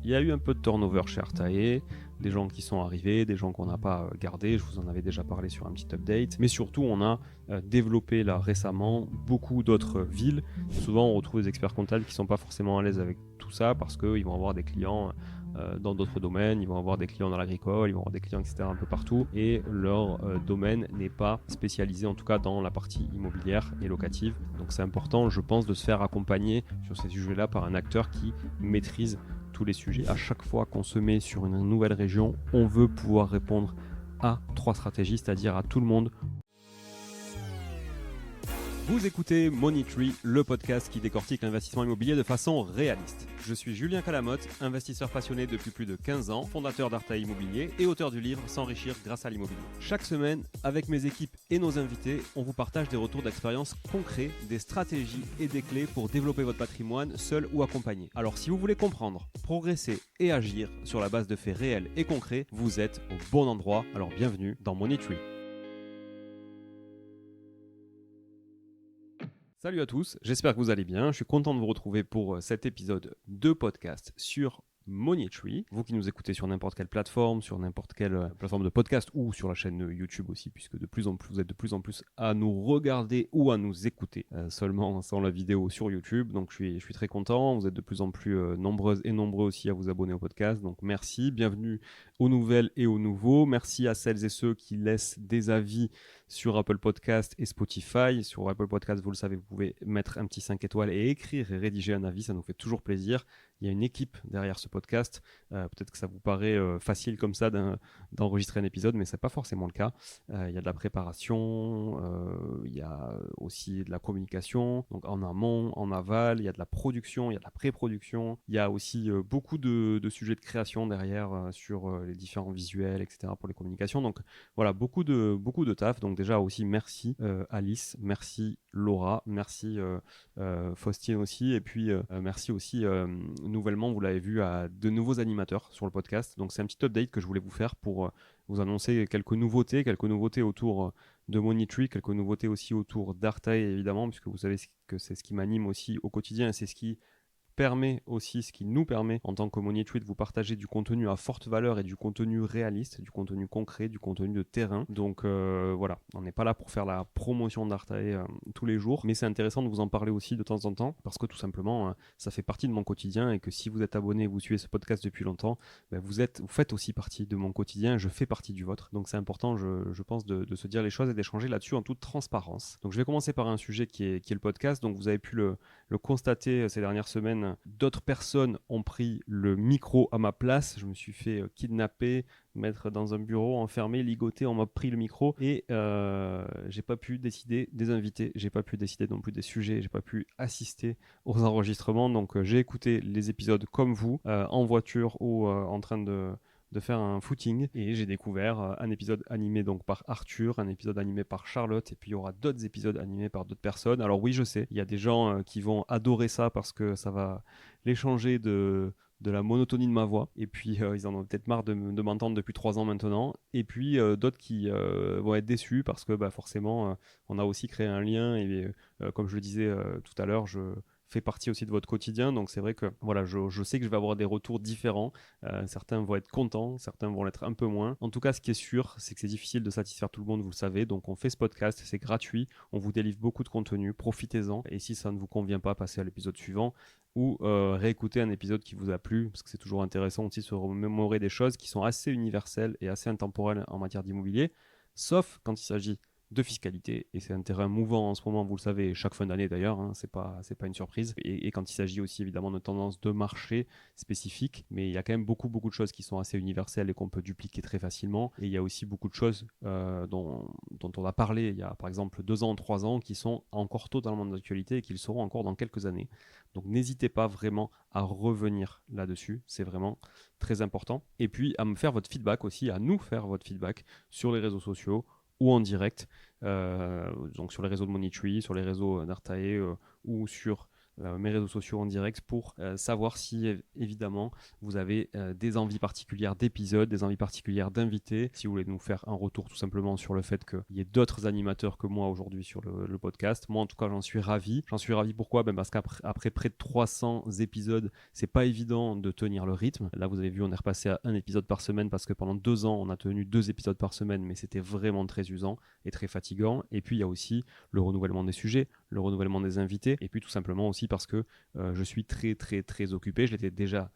il y a eu un peu de turnover chez Artae, des gens qui sont arrivés, des gens qu'on n'a pas gardés, je vous en avais déjà parlé sur un petit update, mais surtout on a développé là récemment beaucoup d'autres villes. Souvent on retrouve des experts comptables qui ne sont pas forcément à l'aise avec tout ça parce qu'ils vont avoir des clients dans d'autres domaines, ils vont avoir des clients dans l'agricole, ils vont avoir des clients etc. un peu partout et leur domaine n'est pas spécialisé en tout cas dans la partie immobilière et locative. Donc c'est important je pense de se faire accompagner sur ces sujets-là par un acteur qui maîtrise tous les sujets. À chaque fois qu'on se met sur une nouvelle région, on veut pouvoir répondre à 3 stratégies, c'est-à-dire à tout le monde. Vous écoutez Money Tree, le podcast qui décortique l'investissement immobilier de façon réaliste. Je suis Julien Calamotte, investisseur passionné depuis plus de 15 ans, fondateur d'Artae Immobilier et auteur du livre S'enrichir grâce à l'immobilier. Chaque semaine, avec mes équipes et nos invités, on vous partage des retours d'expérience concrets, des stratégies et des clés pour développer votre patrimoine seul ou accompagné. Alors si vous voulez comprendre, progresser et agir sur la base de faits réels et concrets, vous êtes au bon endroit. Alors bienvenue dans Money Tree. Salut à tous, j'espère que vous allez bien. Je suis content de vous retrouver pour cet épisode de podcast sur Money Tree. Vous qui nous écoutez sur n'importe quelle plateforme, sur n'importe quelle plateforme de podcast ou sur la chaîne YouTube aussi, puisque de plus en plus, vous êtes de plus en plus à nous regarder ou à nous écouter seulement sans la vidéo sur YouTube. Donc je suis très content. Vous êtes de plus en plus nombreuses et nombreux aussi à vous abonner au podcast. Donc merci, bienvenue aux nouvelles et aux nouveaux. Merci à celles et ceux qui laissent des avis sur Apple Podcast et Spotify. Sur Apple Podcast, vous le savez, vous pouvez mettre un petit 5 étoiles et écrire et rédiger un avis, ça nous fait toujours plaisir. Il y a une équipe derrière ce podcast. Peut-être que ça vous paraît facile comme ça d'enregistrer un épisode, mais ce n'est pas forcément le cas. Il y a de la préparation, il y a aussi de la communication, donc en amont, en aval, il y a de la production, il y a de la pré-production, il y a aussi beaucoup de sujets de création derrière sur les différents visuels, etc. pour les communications. Donc voilà, beaucoup de taf. Donc déjà aussi merci Alice, merci Laura, merci Faustine aussi, et puis merci aussi nouvellement, vous l'avez vu, à de nouveaux animateurs sur le podcast. Donc c'est un petit update que je voulais vous faire pour vous annoncer quelques nouveautés autour de Money Tree, quelques nouveautés aussi autour d'Artae évidemment, puisque vous savez que c'est ce qui m'anime aussi au quotidien et c'est ce qui nous permet en tant que Money Tree de vous partager du contenu à forte valeur et du contenu réaliste, du contenu concret, du contenu de terrain. Donc voilà, on n'est pas là pour faire la promotion d'Artae tous les jours, mais c'est intéressant de vous en parler aussi de temps en temps parce que tout simplement ça fait partie de mon quotidien et que si vous êtes abonné et vous suivez ce podcast depuis longtemps, vous faites aussi partie de mon quotidien, je fais partie du vôtre. Donc c'est important, je pense, de se dire les choses et d'échanger là-dessus en toute transparence. Donc je vais commencer par un sujet qui est le podcast. Donc vous avez pu le constater ces dernières semaines. D'autres personnes ont pris le micro à ma place. Je me suis fait kidnapper, mettre dans un bureau, enfermé, ligoté. On m'a pris le micro et j'ai pas pu décider des invités. J'ai pas pu décider non plus des sujets. J'ai pas pu assister aux enregistrements. Donc j'ai écouté les épisodes comme vous, en voiture ou en train de faire un footing et j'ai découvert un épisode animé donc par Arthur, un épisode animé par Charlotte et puis il y aura d'autres épisodes animés par d'autres personnes. Alors oui, je sais, il y a des gens qui vont adorer ça parce que ça va les changer de la monotonie de ma voix et puis ils en ont peut-être marre de m'entendre depuis 3 ans maintenant et puis d'autres qui vont être déçus parce que forcément on a aussi créé un lien et comme je le disais tout à l'heure, je fait partie aussi de votre quotidien, donc c'est vrai que voilà, je sais que je vais avoir des retours différents. Certains vont être contents, certains vont l'être un peu moins. En tout cas, ce qui est sûr, c'est que c'est difficile de satisfaire tout le monde, vous le savez. Donc on fait ce podcast, c'est gratuit, on vous délivre beaucoup de contenu, profitez-en. Et si ça ne vous convient pas, passez à l'épisode suivant ou réécoutez un épisode qui vous a plu, parce que c'est toujours intéressant aussi de se remémorer des choses qui sont assez universelles et assez intemporelles en matière d'immobilier, sauf quand il s'agit de fiscalité, et c'est un terrain mouvant en ce moment, vous le savez, chaque fin d'année d'ailleurs, c'est pas une surprise, et quand il s'agit aussi évidemment de tendances de marché spécifiques, mais il y a quand même beaucoup de choses qui sont assez universelles et qu'on peut dupliquer très facilement, et il y a aussi beaucoup de choses dont on a parlé il y a par exemple 2 ans, 3 ans, qui sont encore totalement d'actualité et qui le seront encore dans quelques années. Donc n'hésitez pas vraiment à revenir là-dessus, c'est vraiment très important, et puis à me faire votre feedback aussi, à nous faire votre feedback sur les réseaux sociaux, ou en direct, donc sur les réseaux de Money Tree, sur les réseaux d'Artae ou sur mes réseaux sociaux en direct pour savoir si évidemment vous avez des envies particulières d'épisodes, des envies particulières d'invités, si vous voulez nous faire un retour tout simplement sur le fait qu'il y ait d'autres animateurs que moi aujourd'hui sur le podcast. Moi en tout cas j'en suis ravi. J'en suis ravi pourquoi? Parce qu'après près de 300 épisodes, c'est pas évident de tenir le rythme. Là vous avez vu, on est repassé à un épisode par semaine parce que pendant 2 ans on a tenu 2 épisodes par semaine, mais c'était vraiment très usant et très fatigant. Et puis il y a aussi le renouvellement des sujets, le renouvellement des invités, et puis tout simplement aussi parce que je suis très très très occupé. Je l'étais déjà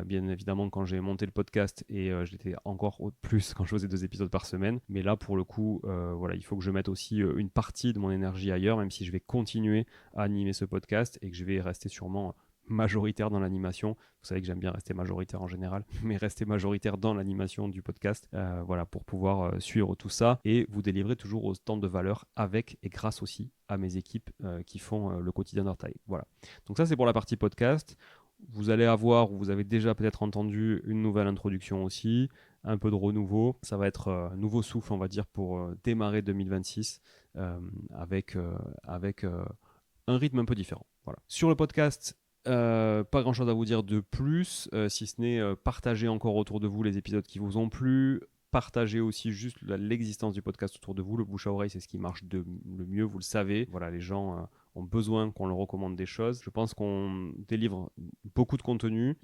bien évidemment quand j'ai monté le podcast et je l'étais encore plus quand je faisais 2 épisodes par semaine. Mais là pour le coup, voilà, il faut que je mette aussi une partie de mon énergie ailleurs, même si je vais continuer à animer ce podcast et que je vais rester sûrement majoritaire dans l'animation. Vous savez que j'aime bien rester majoritaire en général, mais rester majoritaire dans l'animation du podcast, voilà, pour pouvoir suivre tout ça et vous délivrer toujours autant de valeur avec et grâce aussi à mes équipes qui font le quotidien d'Artaï. Voilà. Donc ça c'est pour la partie podcast. Vous allez avoir, ou vous avez déjà peut-être entendu, une nouvelle introduction aussi, un peu de renouveau. Ça va être un nouveau souffle, on va dire, pour démarrer 2026 avec un rythme un peu différent. Voilà. Sur le podcast, pas grand chose à vous dire de plus, si ce n'est partager encore autour de vous les épisodes qui vous ont plu. Partagez aussi juste l'existence du podcast autour de vous. Le bouche à oreille, c'est ce qui marche le mieux, vous le savez. Voilà, les gens ont besoin qu'on leur recommande des choses. Je pense qu'on délivre beaucoup de contenu.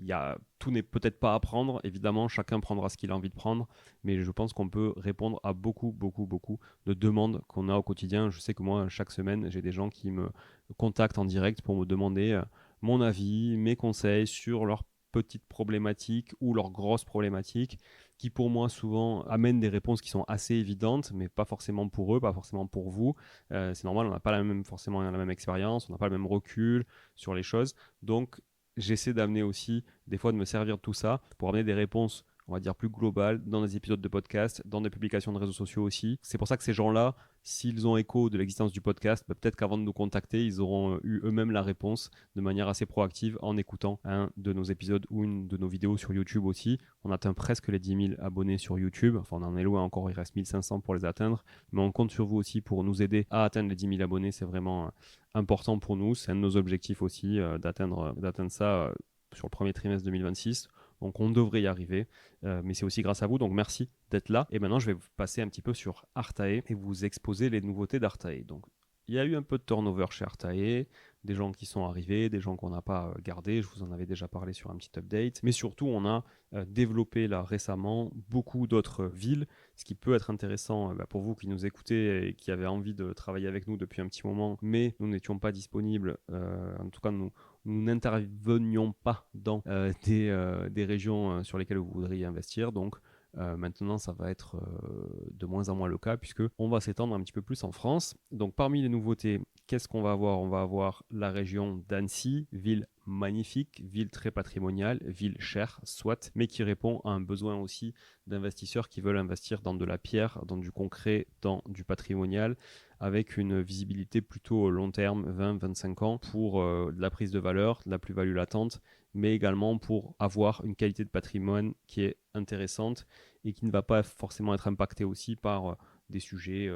Tout n'est peut-être pas à prendre, évidemment, chacun prendra ce qu'il a envie de prendre, mais je pense qu'on peut répondre à beaucoup, beaucoup, beaucoup de demandes qu'on a au quotidien. Je sais que moi, chaque semaine, j'ai des gens qui me contactent en direct pour me demander mon avis, mes conseils sur leurs petites problématiques ou leurs grosses problématiques qui pour moi souvent amènent des réponses qui sont assez évidentes mais pas forcément pour eux, pas forcément pour vous. C'est normal, on n'a pas forcément la même expérience, on n'a pas le même recul sur les choses. Donc j'essaie d'amener aussi, des fois de me servir de tout ça pour amener des réponses on va dire plus globales dans des épisodes de podcast, dans des publications de réseaux sociaux aussi. C'est pour ça que ces gens-là, s'ils ont écho de l'existence du podcast, peut-être qu'avant de nous contacter, ils auront eu eux-mêmes la réponse de manière assez proactive en écoutant un de nos épisodes ou une de nos vidéos sur YouTube aussi. On atteint presque les 10 000 abonnés sur YouTube. Enfin, on en est loin encore, il reste 1500 pour les atteindre. Mais on compte sur vous aussi pour nous aider à atteindre les 10 000 abonnés. C'est vraiment important pour nous. C'est un de nos objectifs aussi d'atteindre ça sur le premier trimestre 2026. Donc on devrait y arriver, mais c'est aussi grâce à vous, donc merci d'être là. Et maintenant je vais vous passer un petit peu sur Artae et vous exposer les nouveautés d'Artae. Donc il y a eu un peu de turnover chez Artae, des gens qui sont arrivés, des gens qu'on n'a pas gardés, je vous en avais déjà parlé sur un petit update, mais surtout on a développé là récemment beaucoup d'autres villes, ce qui peut être intéressant pour vous qui nous écoutez et qui avez envie de travailler avec nous depuis un petit moment, mais nous n'étions pas disponibles, en tout cas nous n'intervenions pas dans des régions sur lesquelles vous voudriez investir. Donc maintenant, ça va être de moins en moins le cas puisque on va s'étendre un petit peu plus en France. Donc parmi les nouveautés, qu'est-ce qu'on va avoir? On va avoir la région d'Annecy, ville magnifique, ville très patrimoniale, ville chère, soit, mais qui répond à un besoin aussi d'investisseurs qui veulent investir dans de la pierre, dans du concret, dans du patrimonial, avec une visibilité plutôt long terme, 20-25 ans, pour de la prise de valeur, de la plus-value latente, mais également pour avoir une qualité de patrimoine qui est intéressante et qui ne va pas forcément être impactée aussi par des sujets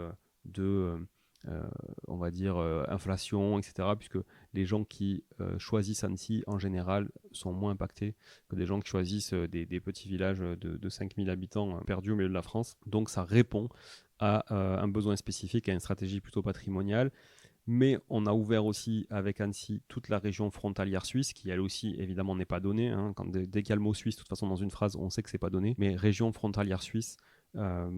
on va dire, inflation, etc. Puisque les gens qui choisissent Annecy, en général, sont moins impactés que des gens qui choisissent des petits villages de 5000 habitants perdus au milieu de la France. Donc ça répond à un besoin spécifique, à une stratégie plutôt patrimoniale. Mais on a ouvert aussi avec Annecy toute la région frontalière suisse, qui elle aussi évidemment n'est pas donnée. Hein. Dès qu'il y a le mot suisse, de toute façon dans une phrase, on sait que c'est pas donné. Mais région frontalière suisse,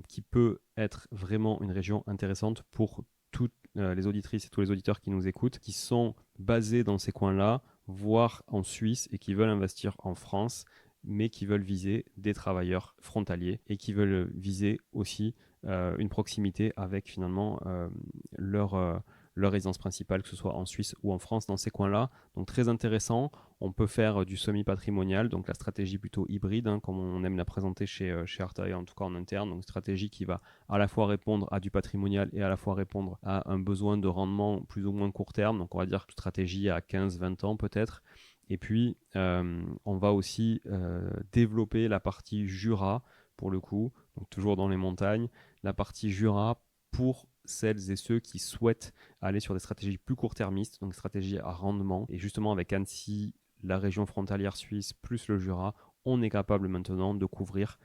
qui peut être vraiment une région intéressante pour toutes les auditrices et tous les auditeurs qui nous écoutent, qui sont basés dans ces coins-là, voire en Suisse et qui veulent investir en France, mais qui veulent viser des travailleurs frontaliers et qui veulent viser aussi une proximité avec finalement leur résidence principale, que ce soit en Suisse ou en France, dans ces coins-là. Donc très intéressant. On peut faire du semi-patrimonial, donc la stratégie plutôt hybride, hein, comme on aime la présenter chez Artae, en tout cas en interne. Donc une stratégie qui va à la fois répondre à du patrimonial et à la fois répondre à un besoin de rendement plus ou moins court terme. Donc on va dire stratégie à 15-20 ans peut-être. Et puis, on va aussi développer la partie Jura, pour le coup, donc toujours dans les montagnes, la partie Jura pour celles et ceux qui souhaitent aller sur des stratégies plus court-termistes, donc des stratégies à rendement. Et justement, avec Annecy, la région frontalière suisse, plus le Jura, on est capable maintenant de couvrir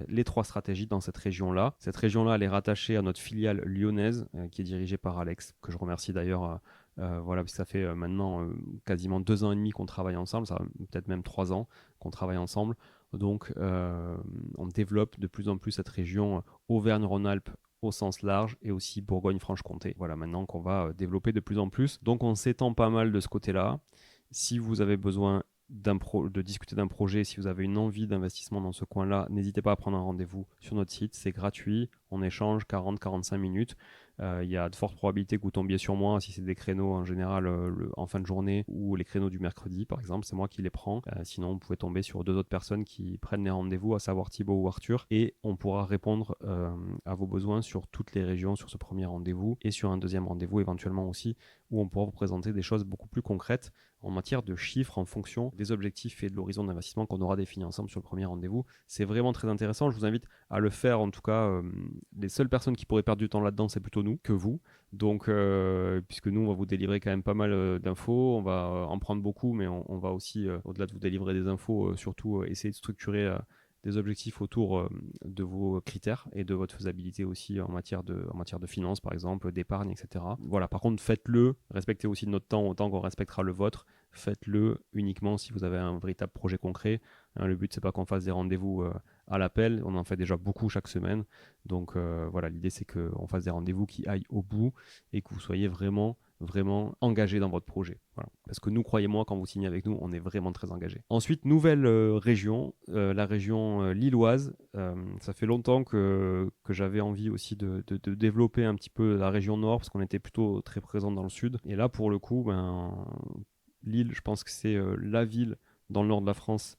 les 3 stratégies dans cette région-là. Cette région-là, elle est rattachée à notre filiale lyonnaise, qui est dirigée par Alex, que je remercie d'ailleurs. Voilà, parce que ça fait maintenant quasiment 2 ans et demi qu'on travaille ensemble, ça peut-être même 3 ans qu'on travaille ensemble. Donc, on développe de plus en plus cette région Auvergne-Rhône-Alpes au sens large et aussi Bourgogne-Franche-Comté. Voilà, maintenant qu'on va développer de plus en plus. Donc, on s'étend pas mal de ce côté-là. Si vous avez besoin de discuter d'un projet, si vous avez une envie d'investissement dans ce coin-là, n'hésitez pas à prendre un rendez-vous sur notre site. C'est gratuit, on échange 40-45 minutes. Il y a de fortes probabilités que vous tombiez sur moi si c'est des créneaux en général en fin de journée ou les créneaux du mercredi par exemple, c'est moi qui les prends. Sinon, vous pouvez tomber sur 2 autres personnes qui prennent les rendez-vous, à savoir Thibaut ou Arthur, et on pourra répondre à vos besoins sur toutes les régions sur ce premier rendez-vous et sur un deuxième rendez-vous éventuellement aussi, où on pourra vous présenter des choses beaucoup plus concrètes en matière de chiffres en fonction des objectifs et de l'horizon d'investissement qu'on aura défini ensemble sur le premier rendez-vous. C'est vraiment très intéressant, je vous invite à le faire. En tout cas, les seules personnes qui pourraient perdre du temps là-dedans, c'est plutôt nous que vous. Donc, puisque nous, on va vous délivrer quand même pas mal d'infos, on va en prendre beaucoup, mais on va aussi, au-delà de vous délivrer des infos, surtout essayer de structurer des objectifs autour de vos critères et de votre faisabilité aussi en matière de finances, par exemple, d'épargne, etc. Voilà, par contre, faites-le, respectez aussi notre temps autant qu'on respectera le vôtre. Faites-le uniquement si vous avez un véritable projet concret. Le but, c'est pas qu'on fasse des rendez-vous à l'appel, on en fait déjà beaucoup chaque semaine. Donc voilà, l'idée, c'est qu'on fasse des rendez-vous qui aillent au bout et que vous soyez vraiment engagé dans votre projet. Voilà. Parce que nous, croyez-moi, quand vous signez avec nous, on est vraiment très engagé. Ensuite, nouvelle région, la région lilloise. Ça fait longtemps que j'avais envie aussi de développer un petit peu la région nord, parce qu'on était plutôt très présent dans le sud. Et là, pour le coup, Lille, je pense que c'est la ville dans le nord de la France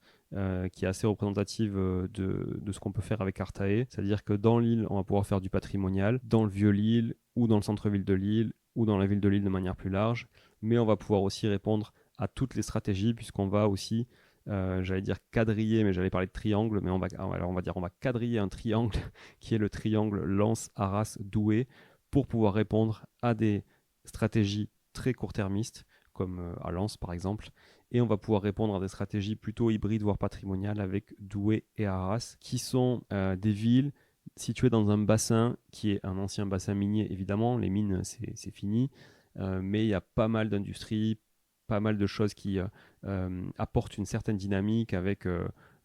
qui est assez représentative de ce qu'on peut faire avec Artae. C'est-à-dire que dans Lille, on va pouvoir faire du patrimonial, dans le vieux Lille, ou dans le centre-ville de Lille, ou dans la ville de Lille de manière plus large. Mais on va pouvoir aussi répondre à toutes les stratégies, puisqu'on va aussi, j'allais dire quadriller, mais j'allais parler de triangle, mais on va quadriller un triangle qui est le triangle Lens, Arras, Douai, pour pouvoir répondre à des stratégies très court-termistes, comme à Lens par exemple, et on va pouvoir répondre à des stratégies plutôt hybrides, voire patrimoniales, avec Douai et Arras, qui sont des villes situées dans un bassin qui est un ancien bassin minier, évidemment, les mines c'est fini, mais il y a pas mal d'industries, pas mal de choses qui apportent une certaine dynamique avec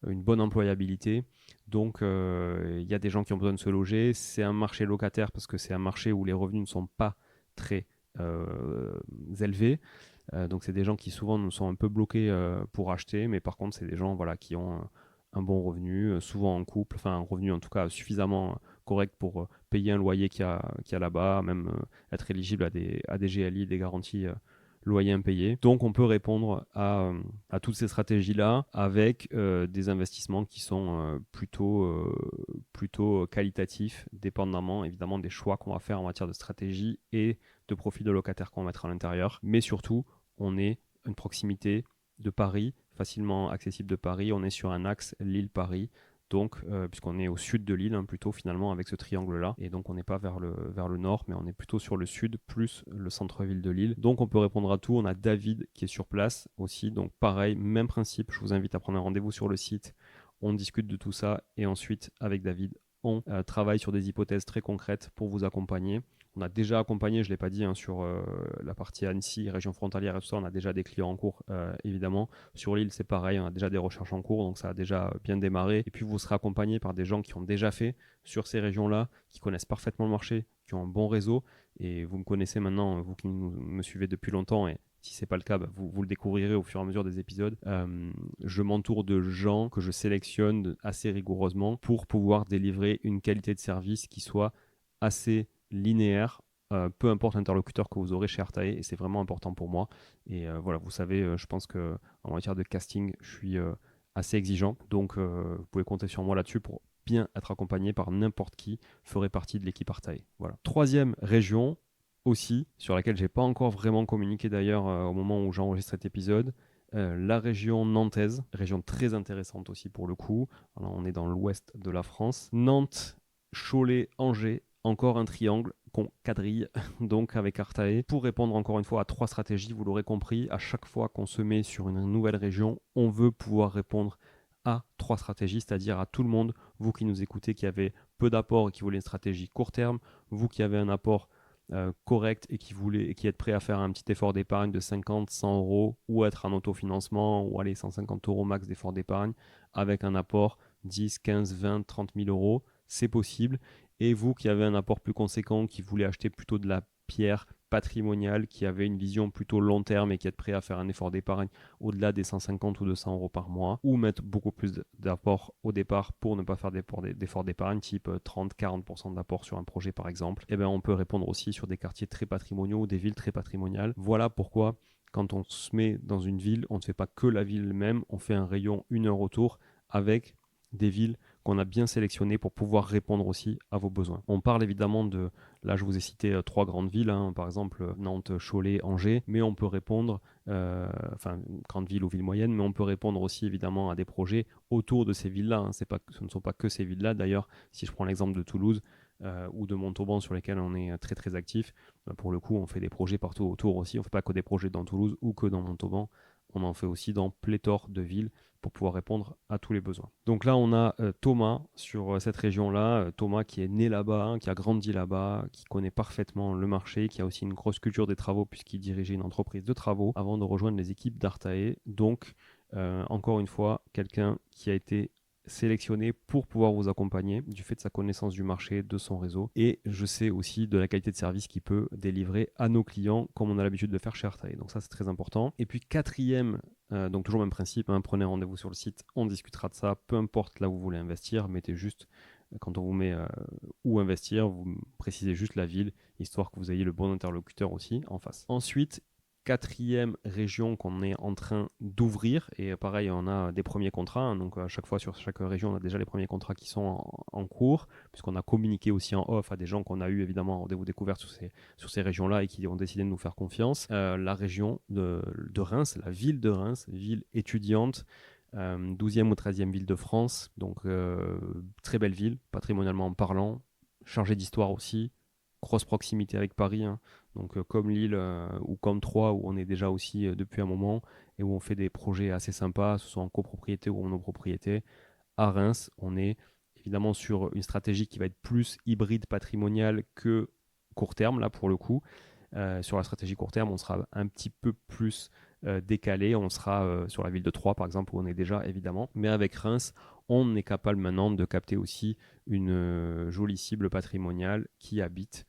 une bonne employabilité. Donc il y a des gens qui ont besoin de se loger, c'est un marché locataire parce que c'est un marché où les revenus ne sont pas très élevés. Donc c'est des gens qui souvent sont un peu bloqués pour acheter, mais par contre c'est des gens voilà, qui ont un bon revenu, souvent en couple, enfin un revenu en tout cas suffisamment correct pour payer un loyer qu'il y a là-bas, même être éligible à des GLI, des garanties loyer impayé. Donc on peut répondre à toutes ces stratégies-là avec des investissements qui sont plutôt qualitatifs, dépendamment évidemment des choix qu'on va faire en matière de stratégie et de profil de locataire qu'on va mettre à l'intérieur. Mais surtout, on est une proximité de Paris, facilement accessible de Paris. On est sur un axe Lille-Paris. Donc, puisqu'on est au sud de l'île, plutôt finalement avec ce triangle-là, et donc on n'est pas vers le nord, mais on est plutôt sur le sud, plus le centre-ville de Lille. Donc on peut répondre à tout. On a David qui est sur place aussi, donc pareil, même principe. Je vous invite à prendre un rendez-vous sur le site. On discute de tout ça, et ensuite avec David, on travaille sur des hypothèses très concrètes pour vous accompagner. On a déjà accompagné, je ne l'ai pas dit, sur la partie Annecy, région frontalière et tout ça, on a déjà des clients en cours, évidemment. Sur l'île, c'est pareil, on a déjà des recherches en cours, donc ça a déjà bien démarré. Et puis, vous serez accompagné par des gens qui ont déjà fait sur ces régions-là, qui connaissent parfaitement le marché, qui ont un bon réseau. Et vous me connaissez maintenant, vous qui me suivez depuis longtemps, et si ce n'est pas le cas, vous le découvrirez au fur et à mesure des épisodes. Je m'entoure de gens que je sélectionne assez rigoureusement pour pouvoir délivrer une qualité de service qui soit assez linéaire, peu importe l'interlocuteur que vous aurez chez Artae, et c'est vraiment important pour moi. Et voilà, vous savez, je pense que en matière de casting, je suis assez exigeant, donc vous pouvez compter sur moi là-dessus pour bien être accompagné par n'importe qui ferait partie de l'équipe Artae. Voilà. Troisième région aussi, sur laquelle j'ai pas encore vraiment communiqué d'ailleurs au moment où j'enregistre cet épisode, la région nantaise, région très intéressante aussi pour le coup. Alors, on est dans l'ouest de la France. Nantes, Cholet, Angers, encore un triangle qu'on quadrille donc avec Artae pour répondre encore une fois à 3 stratégies. Vous l'aurez compris, à chaque fois qu'on se met sur une nouvelle région, on veut pouvoir répondre à 3 stratégies, c'est-à-dire à tout le monde, vous qui nous écoutez, qui avez peu d'apport et qui voulez une stratégie court terme, vous qui avez un apport correct et qui êtes prêt à faire un petit effort d'épargne de 50, 100 euros ou être en autofinancement ou aller 150 euros max d'effort d'épargne avec un apport 10, 15, 20, 30 000 euros, c'est possible. Et vous qui avez un apport plus conséquent, qui voulez acheter plutôt de la pierre patrimoniale, qui avez une vision plutôt long terme et qui êtes prêt à faire un effort d'épargne au-delà des 150 ou 200 euros par mois, ou mettre beaucoup plus d'apport au départ pour ne pas faire d'effort d'épargne, type 30-40% d'apport sur un projet par exemple, et bien on peut répondre aussi sur des quartiers très patrimoniaux ou des villes très patrimoniales. Voilà pourquoi quand on se met dans une ville, on ne fait pas que la ville elle-même, on fait un rayon 1 heure autour avec des villes qu'on a bien sélectionnées pour pouvoir répondre aussi à vos besoins. On parle évidemment de, là je vous ai cité 3 grandes villes, hein, par exemple Nantes, Cholet, Angers, mais on peut répondre, enfin grande ville ou ville moyenne, mais on peut répondre aussi évidemment à des projets autour de ces villes-là. Hein. Ce ne sont pas que ces villes-là. D'ailleurs, si je prends l'exemple de Toulouse ou de Montauban sur lesquels on est très très actif, pour le coup on fait des projets partout autour aussi. On ne fait pas que des projets dans Toulouse ou que dans Montauban. On en fait aussi dans pléthore de villes pour pouvoir répondre à tous les besoins. Donc là, on a Thomas sur cette région-là, Thomas qui est né là-bas, hein, qui a grandi là-bas, qui connaît parfaitement le marché, qui a aussi une grosse culture des travaux puisqu'il dirigeait une entreprise de travaux avant de rejoindre les équipes d'Artae. Donc, encore une fois, quelqu'un qui a été sélectionné pour pouvoir vous accompagner du fait de sa connaissance du marché, de son réseau. Et je sais aussi de la qualité de service qu'il peut délivrer à nos clients comme on a l'habitude de faire chez Artae. Donc ça, c'est très important. Et puis quatrième, donc toujours le même principe, hein, prenez rendez-vous sur le site, on discutera de ça, peu importe là où vous voulez investir, mettez juste, quand on vous met où investir, vous précisez juste la ville, histoire que vous ayez le bon interlocuteur aussi en face. Ensuite, quatrième région qu'on est en train d'ouvrir, et pareil on a des premiers contrats, hein, donc à chaque fois sur chaque région on a déjà les premiers contrats qui sont en cours, puisqu'on a communiqué aussi en off à des gens qu'on a eu évidemment en rendez-vous découverte sur ces régions là et qui ont décidé de nous faire confiance. La région de Reims, la ville de Reims, ville étudiante, 12e ou 13e ville de France, donc très belle ville, patrimonialement parlant, chargée d'histoire aussi, grosse proximité avec Paris, hein. Donc comme Lille ou comme Troyes où on est déjà aussi depuis un moment et où on fait des projets assez sympas, ce soit en copropriété ou en monopropriété. À Reims, on est évidemment sur une stratégie qui va être plus hybride patrimoniale que court terme, là pour le coup. Sur la stratégie court terme, on sera un petit peu plus décalé. On sera sur la ville de Troyes, par exemple, où on est déjà, évidemment. Mais avec Reims, on est capable maintenant de capter aussi une jolie cible patrimoniale qui habite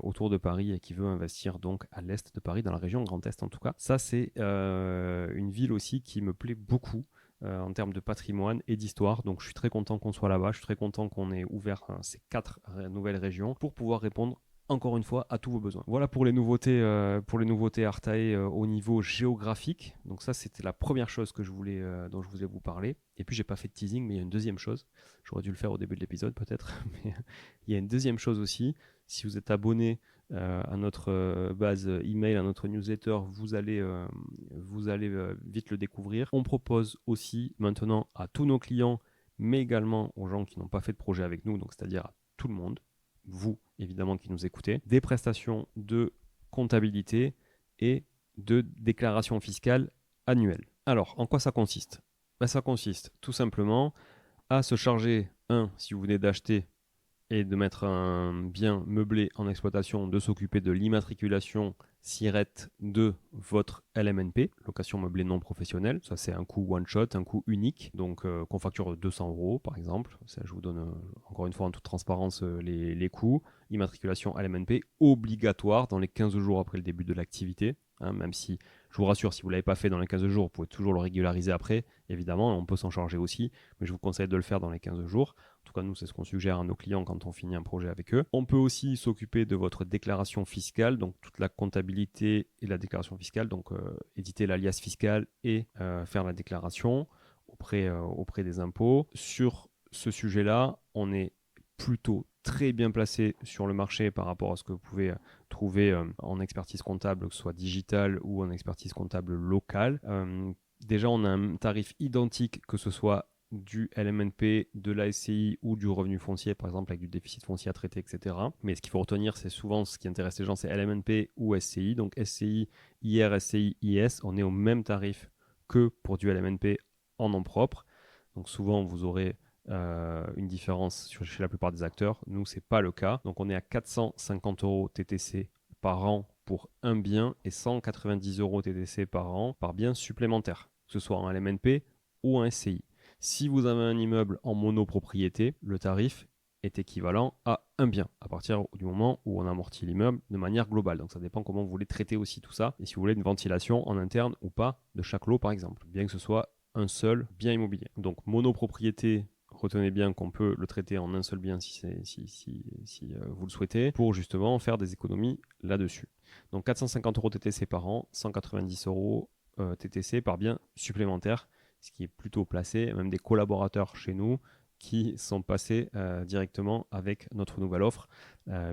autour de Paris et qui veut investir donc à l'est de Paris, dans la région Grand Est en tout cas. Ça, c'est une ville aussi qui me plaît beaucoup en termes de patrimoine et d'histoire. Donc je suis très content qu'on soit là-bas, je suis très content qu'on ait ouvert ces 4 nouvelles régions pour pouvoir répondre encore une fois à tous vos besoins. Voilà pour les nouveautés Artae au niveau géographique. Donc ça c'était la première chose que dont je voulais vous parler. Et puis j'ai pas fait de teasing, mais il y a une deuxième chose. J'aurais dû le faire au début de l'épisode peut-être, mais il y a une deuxième chose aussi. Si vous êtes abonné à notre base email, à notre newsletter, vous allez vite le découvrir. On propose aussi maintenant à tous nos clients, mais également aux gens qui n'ont pas fait de projet avec nous, donc c'est-à-dire à tout le monde, vous évidemment qui nous écoutez, des prestations de comptabilité et de déclaration fiscale annuelle. Alors, en quoi ça consiste ? Ça consiste tout simplement à se charger, si vous venez d'acheter et de mettre un bien meublé en exploitation, de s'occuper de l'immatriculation SIRET de votre LMNP, location meublée non professionnelle. Ça, c'est un coût one shot, un coût unique, donc qu'on facture 200 euros par exemple. Ça, je vous donne encore une fois en toute transparence les coûts. Immatriculation LMNP obligatoire dans les 15 jours après le début de l'activité. Hein, même si, je vous rassure, si vous ne l'avez pas fait dans les 15 jours, vous pouvez toujours le régulariser après. Évidemment, on peut s'en charger aussi, mais je vous conseille de le faire dans les 15 jours. En tout cas, nous, c'est ce qu'on suggère à nos clients quand on finit un projet avec eux. On peut aussi s'occuper de votre déclaration fiscale, donc toute la comptabilité et la déclaration fiscale, donc éditer l'alias fiscal et faire la déclaration auprès des impôts. Sur ce sujet-là, on est plutôt très bien placé sur le marché par rapport à ce que vous pouvez trouver en expertise comptable, que ce soit digitale ou en expertise comptable locale. Déjà, on a un tarif identique, que ce soit du LMNP, de la SCI ou du revenu foncier, par exemple avec du déficit foncier à traiter, etc. Mais ce qu'il faut retenir, c'est souvent ce qui intéresse les gens, c'est LMNP ou SCI. Donc SCI, IR, SCI, IS, on est au même tarif que pour du LMNP en nom propre. Donc souvent, vous aurez une différence chez la plupart des acteurs. Nous, ce n'est pas le cas. Donc on est à 450 € TTC par an pour un bien et 190 € TTC par an par bien supplémentaire, que ce soit en LMNP ou en SCI. Si vous avez un immeuble en monopropriété, le tarif est équivalent à un bien à partir du moment où on amortit l'immeuble de manière globale. Donc ça dépend comment vous voulez traiter aussi tout ça et si vous voulez une ventilation en interne ou pas de chaque lot par exemple, bien que ce soit un seul bien immobilier. Donc monopropriété, retenez bien qu'on peut le traiter en un seul bien si vous le souhaitez, pour justement faire des économies là-dessus. Donc 450 € TTC par an, 190 € TTC par bien supplémentaire, ce qui est plutôt placé, même des collaborateurs chez nous qui sont passés directement avec notre nouvelle offre,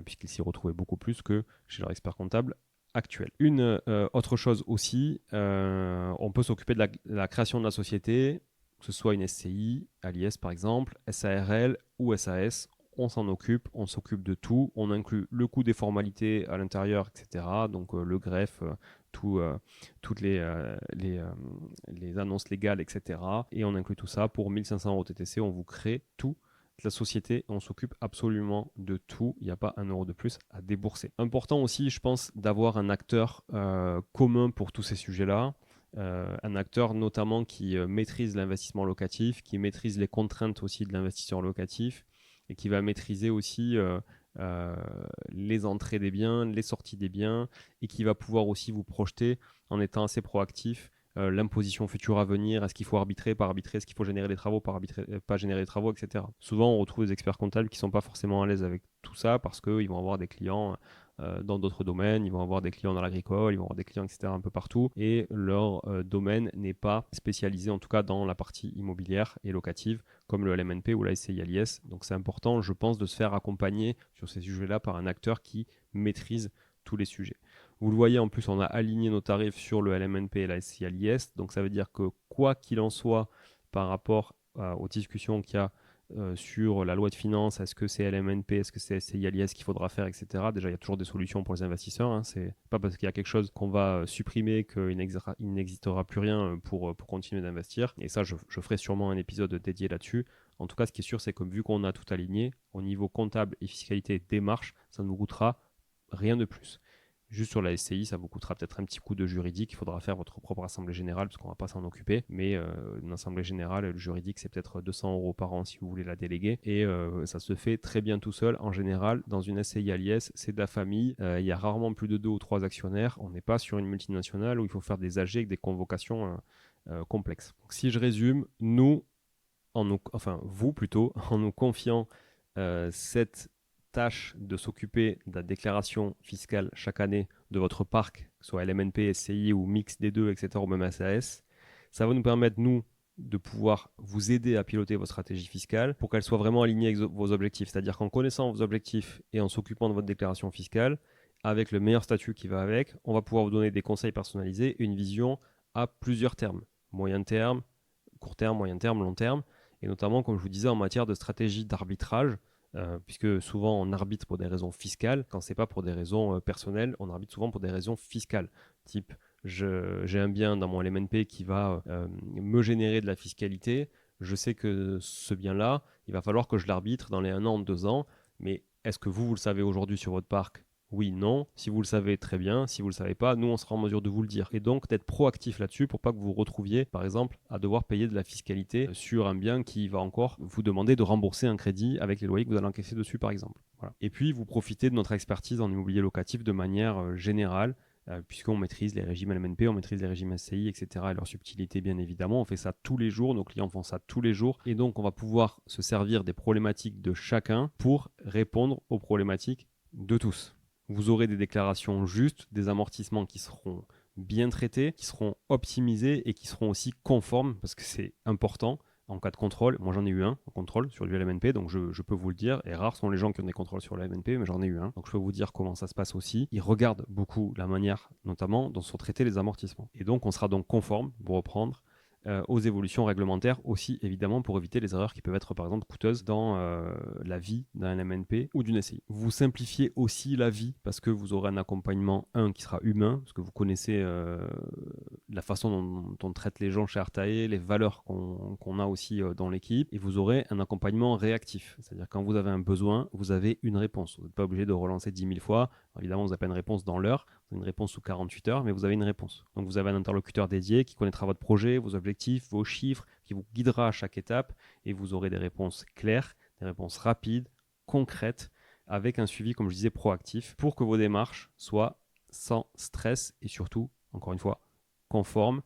puisqu'ils s'y retrouvaient beaucoup plus que chez leur expert comptable actuel. Une autre chose aussi, on peut s'occuper de la création de la société, que ce soit une SCI, à l'IS par exemple, SARL ou SAS. On s'en occupe, on s'occupe de tout, on inclut le coût des formalités à l'intérieur, etc. Donc le greffe, toutes les annonces légales, etc. Et on inclut tout ça pour 1500 € TTC, on vous crée tout la société, on s'occupe absolument de tout, il n'y a pas un euro de plus à débourser. Important aussi, je pense, d'avoir un acteur commun pour tous ces sujets-là, un acteur notamment qui maîtrise l'investissement locatif, qui maîtrise les contraintes aussi de l'investisseur locatif et qui va maîtriser aussi les entrées des biens, les sorties des biens et qui va pouvoir aussi vous projeter en étant assez proactif l'imposition future à venir, est-ce qu'il faut arbitrer, pas arbitrer, est-ce qu'il faut générer des travaux, pas générer des travaux, etc. Souvent, on retrouve des experts comptables qui ne sont pas forcément à l'aise avec tout ça parce qu'ils vont avoir des clients dans d'autres domaines, ils vont avoir des clients dans l'agricole, ils vont avoir des clients, etc. un peu partout et leur domaine n'est pas spécialisé, en tout cas dans la partie immobilière et locative, comme le LMNP ou la SCI LIS. Donc c'est important, je pense, de se faire accompagner sur ces sujets-là par un acteur qui maîtrise tous les sujets. Vous le voyez, en plus, on a aligné nos tarifs sur le LMNP et la SCI LIS. Donc, ça veut dire que quoi qu'il en soit, par rapport aux discussions qu'il y a sur la loi de finances, est-ce que c'est LMNP, est-ce que c'est SCI LIS qu'il faudra faire, etc. Déjà, il y a toujours des solutions pour les investisseurs. Hein. C'est pas parce qu'il y a quelque chose qu'on va supprimer qu'il n'existera plus rien pour continuer d'investir. Et ça, je ferai sûrement un épisode dédié là-dessus. En tout cas, ce qui est sûr, c'est que vu qu'on a tout aligné, au niveau comptable et fiscalité et démarche, ça ne vous coûtera rien de plus. Juste sur la SCI, ça vous coûtera peut-être un petit coup de juridique. Il faudra faire votre propre assemblée générale parce qu'on ne va pas s'en occuper. Mais une assemblée générale, le juridique, c'est peut-être 200 € par an si vous voulez la déléguer. Et ça se fait très bien tout seul. En général, dans une SCI à l'IS, c'est de la famille. Il y a rarement plus de 2 ou 3 actionnaires. On n'est pas sur une multinationale où il faut faire des AG avec des convocations complexes. Donc, si je résume, vous plutôt, en nous confiant cette tâche de s'occuper de la déclaration fiscale chaque année de votre parc, soit LMNP, SCI ou mix des deux, etc., ou même SAS, ça va nous permettre, nous, de pouvoir vous aider à piloter votre stratégie fiscale pour qu'elle soit vraiment alignée avec vos objectifs. C'est-à-dire qu'en connaissant vos objectifs et en s'occupant de votre déclaration fiscale, avec le meilleur statut qui va avec, on va pouvoir vous donner des conseils personnalisés et une vision à plusieurs termes. Moyen terme, court terme, moyen terme, long terme. Et notamment, comme je vous disais, en matière de stratégie d'arbitrage, puisque souvent on arbitre pour des raisons fiscales, quand ce n'est pas pour des raisons personnelles, on arbitre souvent pour des raisons fiscales. Type, j'ai un bien dans mon LMNP qui va me générer de la fiscalité, je sais que ce bien-là, il va falloir que je l'arbitre dans les 1 an, 2 ans, mais est-ce que vous le savez aujourd'hui sur votre parc ? Oui, non. Si vous le savez, très bien. Si vous ne le savez pas, nous, on sera en mesure de vous le dire. Et donc, d'être proactif là-dessus pour pas que vous vous retrouviez, par exemple, à devoir payer de la fiscalité sur un bien qui va encore vous demander de rembourser un crédit avec les loyers que vous allez encaisser dessus, par exemple. Voilà. Et puis, vous profitez de notre expertise en immobilier locatif de manière générale, puisqu'on maîtrise les régimes LMNP, on maîtrise les régimes SCI, etc. et leurs subtilités, bien évidemment. On fait ça tous les jours, nos clients font ça tous les jours. Et donc, on va pouvoir se servir des problématiques de chacun pour répondre aux problématiques de tous. Vous aurez des déclarations justes, des amortissements qui seront bien traités, qui seront optimisés et qui seront aussi conformes, parce que c'est important en cas de contrôle. Moi, j'en ai eu un en contrôle sur du LMNP, donc je peux vous le dire. Et rares sont les gens qui ont des contrôles sur le LMNP, mais j'en ai eu un. Donc, je peux vous dire comment ça se passe aussi. Ils regardent beaucoup la manière, notamment, dont sont traités les amortissements. Et donc, on sera donc conforme, pour reprendre, aux évolutions réglementaires aussi, évidemment, pour éviter les erreurs qui peuvent être, par exemple, coûteuses dans la vie d'un LMNP ou d'une SCI. Vous simplifiez aussi la vie parce que vous aurez un accompagnement, qui sera humain, parce que vous connaissez la façon dont on traite les gens chez Artae, les valeurs qu'on a aussi dans l'équipe, et vous aurez un accompagnement réactif. C'est-à-dire quand vous avez un besoin, vous avez une réponse. Vous n'êtes pas obligé de relancer 10 000 fois. Alors, évidemment, vous n'avez pas une réponse dans l'heure, vous avez une réponse sous 48 heures, mais vous avez une réponse. Donc vous avez un interlocuteur dédié qui connaîtra votre projet, vos objectifs, vos chiffres, qui vous guidera à chaque étape, et vous aurez des réponses claires, des réponses rapides, concrètes, avec un suivi, comme je disais, proactif, pour que vos démarches soient sans stress et surtout, encore une fois, conformes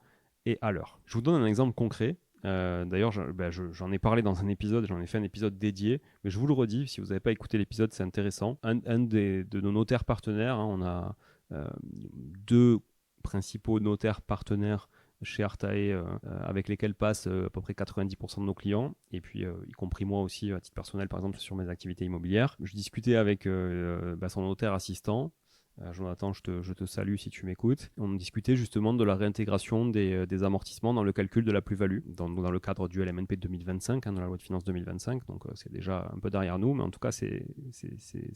et à l'heure. Je vous donne un exemple concret. D'ailleurs, j'en ai parlé dans un épisode, j'en ai fait un épisode dédié, mais je vous le redis, si vous n'avez pas écouté l'épisode, c'est intéressant. Un de nos notaires partenaires, on a 2 principaux notaires partenaires chez Artae avec lesquels passent à peu près 90% de nos clients, et puis y compris moi aussi à titre personnel, par exemple sur mes activités immobilières. Je discutais avec son notaire assistant. Jonathan, je te salue si tu m'écoutes. On discutait justement de la réintégration des amortissements dans le calcul de la plus-value, dans le cadre du LMNP 2025, dans la loi de finances 2025. Donc c'est déjà un peu derrière nous, mais en tout cas c'est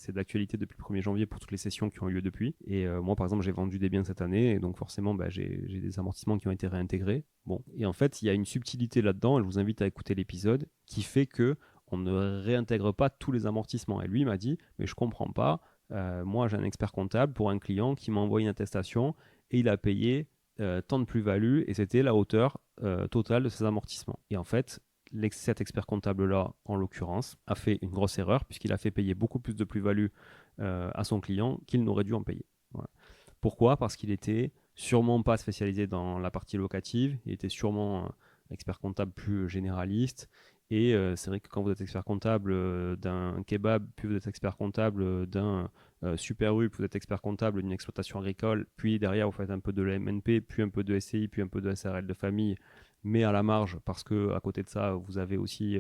d'actualité depuis le 1er janvier pour toutes les sessions qui ont eu lieu depuis. Et moi par exemple j'ai vendu des biens cette année, et donc forcément j'ai des amortissements qui ont été réintégrés. Bon, et en fait il y a une subtilité là-dedans, et je vous invite à écouter l'épisode, qui fait que on ne réintègre pas tous les amortissements. Et lui il m'a dit, mais je comprends pas. Moi, j'ai un expert comptable pour un client qui m'a envoyé une attestation et il a payé tant de plus-value et c'était la hauteur totale de ses amortissements. Et en fait, cet expert comptable-là, en l'occurrence, a fait une grosse erreur puisqu'il a fait payer beaucoup plus de plus-value à son client qu'il n'aurait dû en payer. Voilà. Pourquoi ? Parce qu'il était sûrement pas spécialisé dans la partie locative, il était sûrement expert comptable plus généraliste. Et c'est vrai que quand vous êtes expert comptable d'un kebab, puis vous êtes expert comptable d'un Super U, puis vous êtes expert comptable d'une exploitation agricole, puis derrière vous faites un peu de l'MNP, puis un peu de SCI, puis un peu de SRL de famille, mais à la marge, parce qu'à côté de ça, vous avez aussi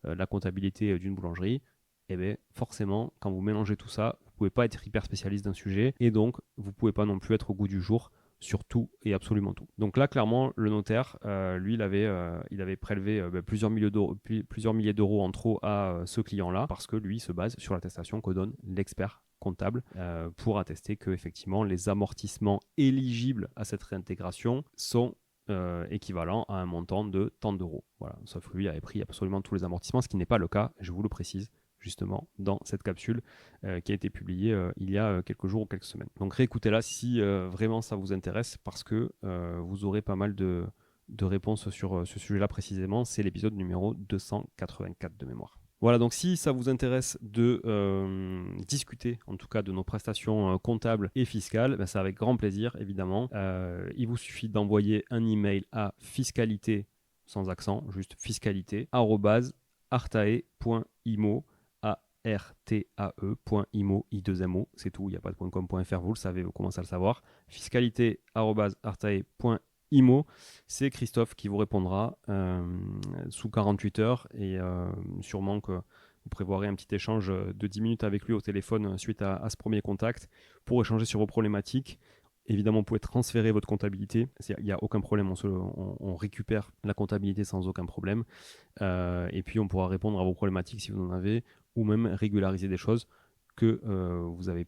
la comptabilité d'une boulangerie, et bien forcément, quand vous mélangez tout ça, vous ne pouvez pas être hyper spécialiste d'un sujet, et donc vous ne pouvez pas non plus être au goût du jour sur tout et absolument tout. Donc là, clairement, le notaire, lui, il avait prélevé plusieurs milliers d'euros en trop à ce client-là, parce que lui, il se base sur l'attestation que donne l'expert comptable pour attester que effectivement les amortissements éligibles à cette réintégration sont équivalents à un montant de tant d'euros. Voilà. Sauf que lui avait pris absolument tous les amortissements, ce qui n'est pas le cas, je vous le précise, justement dans cette capsule qui a été publiée il y a quelques jours ou quelques semaines. Donc réécoutez-la si vraiment ça vous intéresse, parce que vous aurez pas mal de réponses sur ce sujet-là précisément. C'est l'épisode numéro 284 de mémoire. Voilà, donc si ça vous intéresse de discuter en tout cas de nos prestations comptables et fiscales, c'est avec grand plaisir évidemment. Il vous suffit d'envoyer un email à fiscalité sans accent, juste fiscalité @artae.imo, rtae.imo, i2mo, c'est tout, il n'y a pas de .com.fr, vous le savez, vous commencez à le savoir. Fiscalité@artae.imo, c'est Christophe qui vous répondra sous 48 heures, et sûrement que vous prévoirez un petit échange de 10 minutes avec lui au téléphone suite à ce premier contact pour échanger sur vos problématiques. Évidemment, vous pouvez transférer votre comptabilité, il n'y a aucun problème, on récupère la comptabilité sans aucun problème, et puis on pourra répondre à vos problématiques si vous en avez, ou même régulariser des choses que vous avez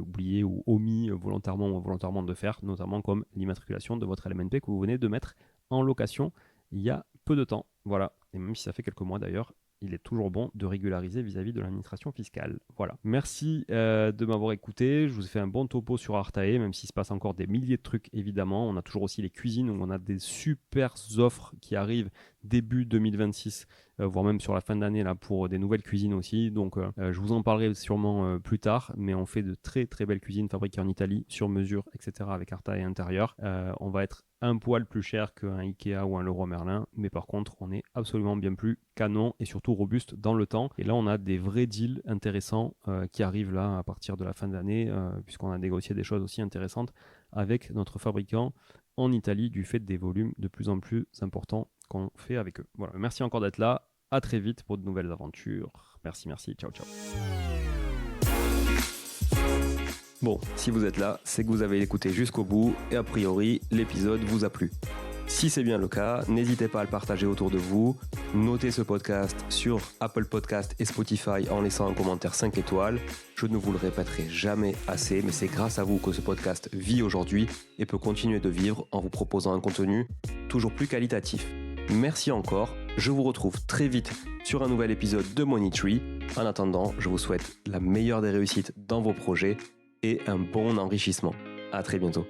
oublié ou omis volontairement ou involontairement de faire, notamment comme l'immatriculation de votre LMNP que vous venez de mettre en location il y a peu de temps. Voilà, et même si ça fait quelques mois d'ailleurs, il est toujours bon de régulariser vis-à-vis de l'administration fiscale. Voilà. Merci de m'avoir écouté. Je vous ai fait un bon topo sur Artae, même s'il se passe encore des milliers de trucs, évidemment. On a toujours aussi les cuisines où on a des super offres qui arrivent début 2026, voire même sur la fin de l'année là, pour des nouvelles cuisines aussi. Donc, je vous en parlerai sûrement plus tard, mais on fait de très très belles cuisines fabriquées en Italie, sur mesure, etc. avec Artae intérieur. On va être un poil plus cher qu'un Ikea ou un Leroy Merlin, mais par contre on est absolument bien plus canon et surtout robuste dans le temps. Et là on a des vrais deals intéressants qui arrivent là à partir de la fin de l'année, puisqu'on a négocié des choses aussi intéressantes avec notre fabricant en Italie du fait des volumes de plus en plus importants qu'on fait avec eux. Voilà, merci encore d'être là, à très vite pour de nouvelles aventures. Merci, ciao. Bon, si vous êtes là, c'est que vous avez écouté jusqu'au bout et a priori, l'épisode vous a plu. Si c'est bien le cas, n'hésitez pas à le partager autour de vous. Notez ce podcast sur Apple Podcast et Spotify en laissant un commentaire 5 étoiles. Je ne vous le répéterai jamais assez, mais c'est grâce à vous que ce podcast vit aujourd'hui et peut continuer de vivre en vous proposant un contenu toujours plus qualitatif. Merci encore, je vous retrouve très vite sur un nouvel épisode de Money Tree. En attendant, je vous souhaite la meilleure des réussites dans vos projets et un bon enrichissement. À très bientôt.